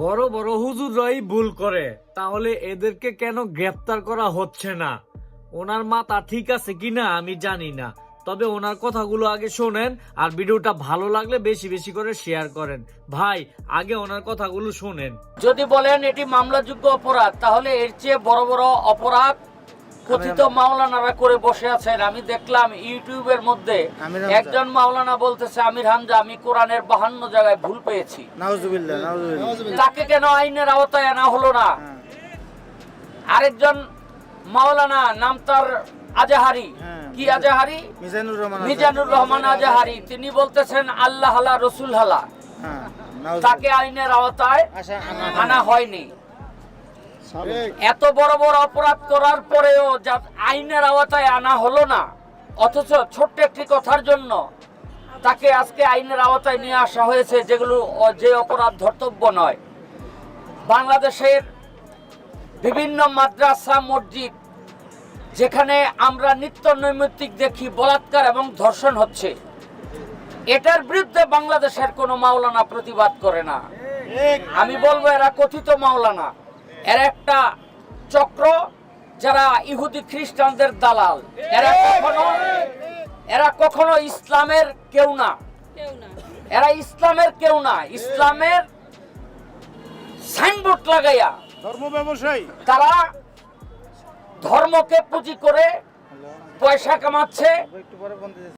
বড় বড় হুজুররাই ভুল করে, তাহলে এদেরকে কেন গ্রেফতার করা হচ্ছে না? ওনার মাথা ঠিক আছে কিনা আমি জানি না, তবে ওনার কথাগুলো আগে শোনেন, আর ভিডিওটা ভালো লাগলে বেশি বেশি করে শেয়ার করেন। ভাই, আগে ওনার কথাগুলো শোনেন। যদি বলেন এটি মামলাযোগ্য অপরাধ, তাহলে এর চেয়ে বড় বড় অপরাধ কথিত মাওলানারা করে বসে আছেন। আমি দেখলাম ইউটিউবের মধ্যে একজন মাওলানা বলতেছে, আমির হামজা, আমি কোরআনের 52 জায়গায় ভুল পেয়েছি। নাউজুবিল্লাহ, নাউজুবিল্লাহ। তাকে কেন আইনের আওতায় আনা হলো না? আরেকজন মাওলানা, নাম তার আজাহারি, কি আজাহারি? মিজানুর রহমান আজাহারি। তিনি বলতেছেন আল্লাহ হালা রসুল হালা, তাকে আইনের আওতায় আনা হয়নি। এত বড় বড় অপরাধ করার পরেও আইনের আওতায় আনা হলো না, অথচ ছোট্ট একটি কথার জন্য তাকে আজকে আইনের আওতায় নিয়ে আসা হয়েছে, যেগুলো যে অপরাধ ধর্তব্য নয়। বাংলাদেশের বিভিন্ন মাদ্রাসা, মসজিদ, যেখানে আমরা নিত্য নৈমিত্তিক দেখি বলাৎকার এবং ধর্ষণ হচ্ছে, এটার বিরুদ্ধে বাংলাদেশের কোনো মাওলানা প্রতিবাদ করে না। আমি বলবো এরা কথিত মাওলানা, এরা একটা চক্র, যারা ইহুদি খ্রিস্টানদের দালাল। এরা কখনো ইসলামের কেউ না, এরা ইসলামের কেউ না। ইসলামের সাইনবোর্ড লাগাইয়া ধর্ম ব্যবসায়ী, তারা ধর্মকে পুঁজি করে পয়সা কামাচ্ছে।